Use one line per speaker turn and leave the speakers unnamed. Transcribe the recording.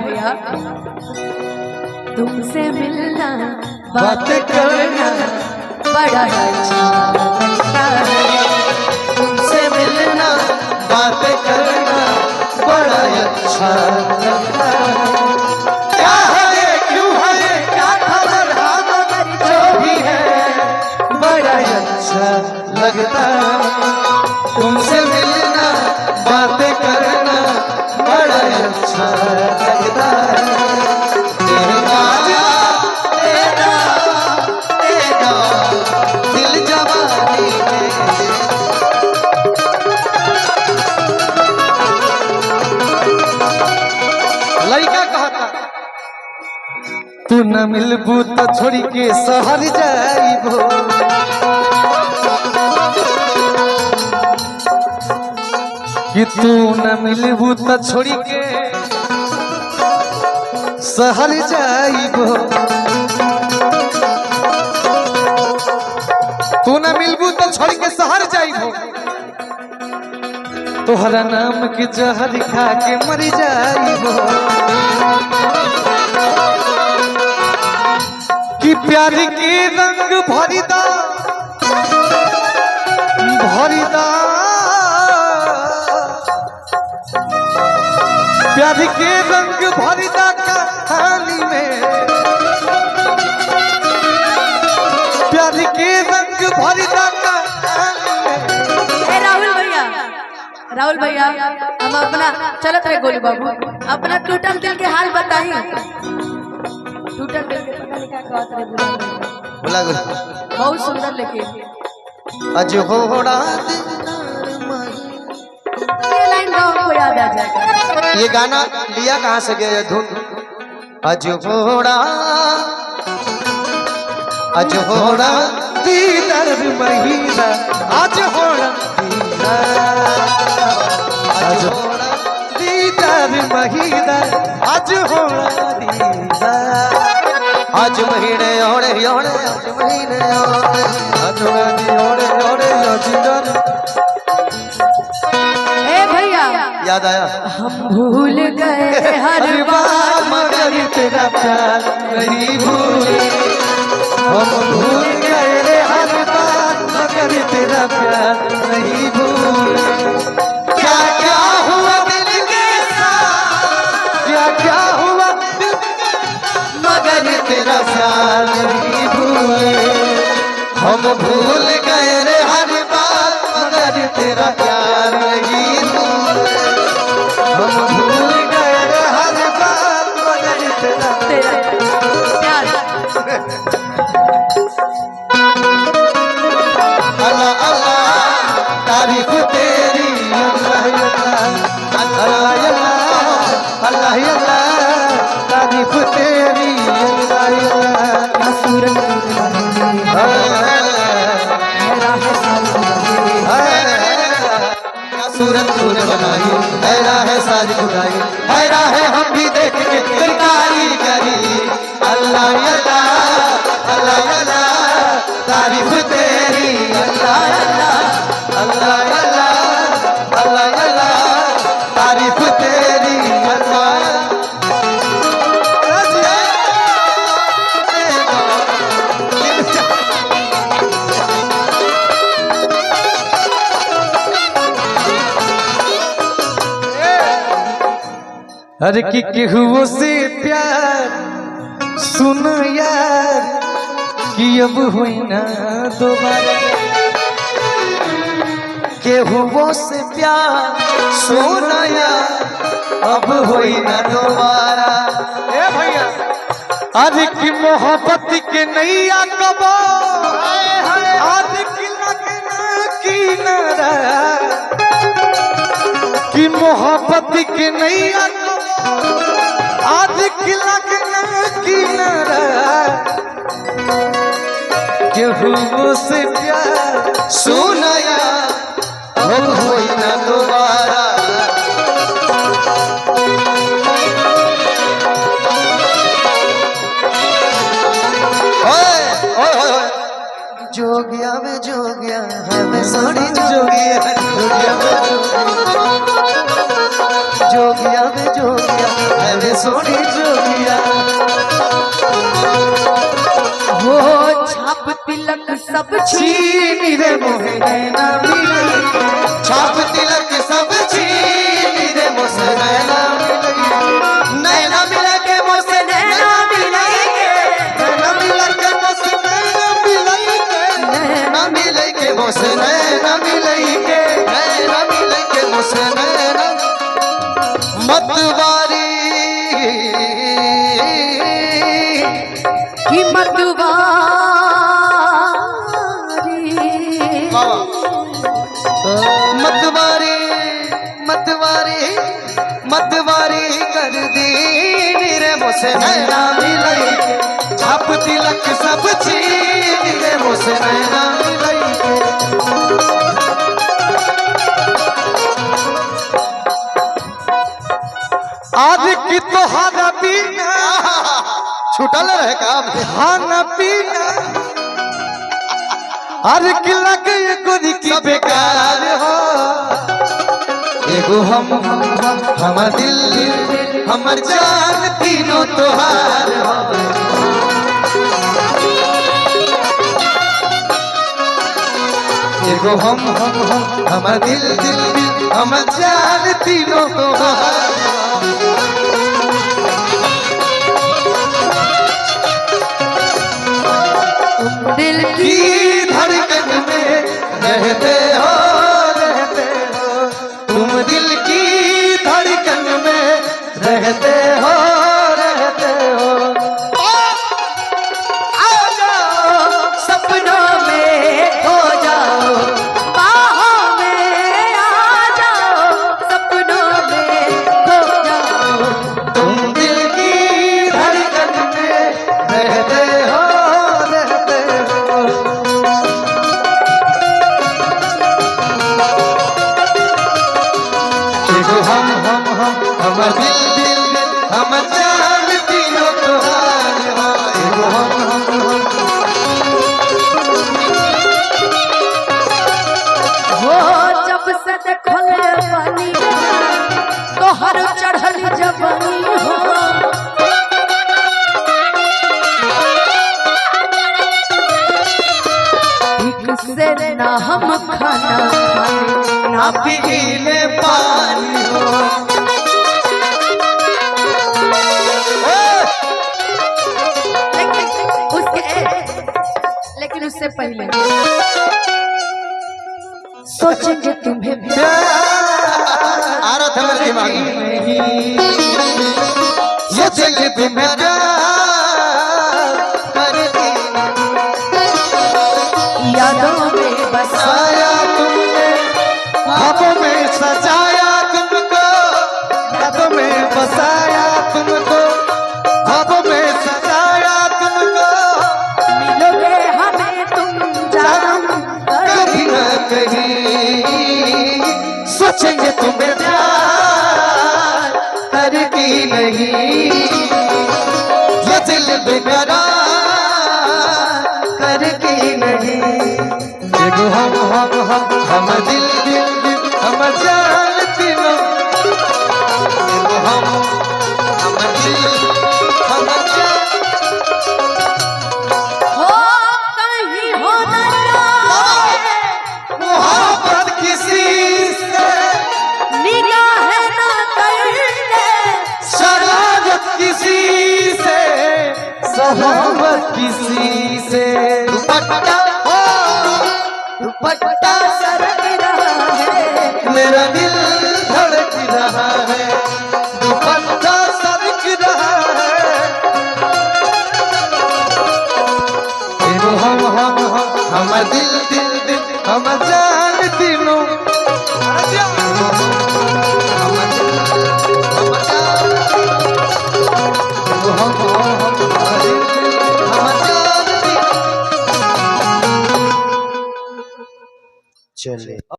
भैया तुमसे मिलना बात करना बड़ा अच्छा लगता है।
तुमसे मिलना बात करना बड़ा अच्छा लगता है। क्या है क्यों है क्या खबर हाँ जो भी है बड़ा अच्छा लगता है। तुमसे मिलना बातें करना बड़ा अच्छा लगता है। दिल जवानी लड़का कहता तू न मिलबू तो छोड़ी के शहर जाइबो। कि तू न मिलबू तो छोड़ी के शहर जाइबो। तू न मिलबू तो छोड़ के शहर जाइबो। तोहरा नाम के जहर खा के मर जाइबो। कि प्यार के रंग भरिदा भरिदा प्यार के रंग भरिदा कहानी में प्यार के रंग भरिदा कहानी में।
राहुल भैया हम अपना चलत रहे गोलू बाबू अपना टूटल दिल के हाल बताई। टूटल दिल के पता नहीं क्या कहत रहे
बोला बोला
बहुत सुंदर लेकिन
अज होड़ा
ये लाइन गाँव को याद आ जाएगा।
ये गाना लिया कहाँ से गया धुन। अज होड़ा दीदार महीना आज होड़ा आज होड़ा दीदार महीना आज होड़ा दीदार। आज महीने ओड़े ओड़े आज महीने ओड़े आज ओड़े ओड़े आज
भैया
याद आया।
हम भूल गए हर बार
मगर तेरा प्यार नहीं भूले। हम भूल गए रे हर बार मगर तेरा प्यार नहीं भूले। क्या क्या हुआ दिल के साथ क्या क्या हुआ दिल मगर तेरा प्यार नहीं भूले। हम भूल गए रे हर बार मगर तेरा प्यार नहीं भूले। हम भूल गए रे हर बार मगर तेरा
प्यार।
अल्लाह अल्लाह तारीफ तेरी अल्लाह अल्लाह अल्लाह अल्लाह अल्लाह तारीफ तेरी अल्लाह सूरत तूने बनाई हैरा है सारी खुदाई हैरा है हम भी देख के सरकारी करी। अल्लाह अल्लाह अल्लाह अल्लाह तारीफ तेरी अल्लाह अल्लाह अल्लाह अल्लाह अल्लाह अल्लाह तारीफ तेरी अल्लाह। हर की केहुओ से प्यार सुन यार कि अब हुई ना दोबारा। केहुओ से प्यार सुन यार अब हुई ना दोबारा। ए भैया आज की मोहब्बत के नैया कबो आज की लगना किनारा। कि मोहब्बत के नैया आज की लगना किनारा। केहू से प्यार सुनाया अब होई ना दोबारा। जोगिया में जोगिया है मैं सोनी जोगिया जोगिया में जोगिया है मैं सोनी जोगिया
हो छाप तिलक सब
छीन रे मोहे नैना मिलई छाप तिलक सब छीन रे मोसे नैना मिलई नैना मिला के मोसे नैना मिलई नैना मिला के मोसे नैना मिलई नैना मिलई के मोसे नैना मिलई नैना मिलई के मोसे नैना मतवारी
की मतवारी
मतवारी मतवारी मतवारी कर दी रे मोसे नैना मिलई छाप तिलक सब छीन रे मोसे नैना मिलई आज की तो खाना पीना छुटल रहे काम खाना पीना हर किला के गोरी की बेकार हो एगो हम हमर दिल हमर जान तीनों तोहार हो एगो हम हमर दिल हमर जान तीनों तोहार हो
दिल
की धड़कन में रहते हो तुम दिल की धड़कन में रहते हो
आ जाओ सपनों में खो जाओ बाहों में आ जाओ सपनों में खो जाओ
तुम दिल की धड़कन में रहते हो हम दिल हम जान तीनों तोहार हो एगो हम
हो जब से देखले पानी तो हर चढ़ल जवानी हो ठीक से ना हम खाना खाए
ना पीले पानी हो
लेकिन उससे पहले सोचेंगे तुम्हें
आ रहा था मेरे दिमाग में सोचेंगे तुम्हें
यादों में
बसाया तुमने ख्वाबों में सजाया तुमको यादों में बसाया तुमको ख्वाबों में सजाया तुमको
मिलोगे हमें तुम जानम
कभी न कहीं सोचेंगे तुम्हें प्यार करके नहीं ये दिल बेकरार करके नहीं एगो हम दिल हम जान तीनों एगो हम दिल हम जान
हो कहीं हो न
मोहब्बत किसी से
निगाह न करने
शरारत किसी से सहाबत किसी से दुपट्टा हो दुपट्टा
सरक रहा है
मेरा दिल धड़क रहा है दुपट्टा सरक रहा है एगो हम दिल हम जान तीनों चले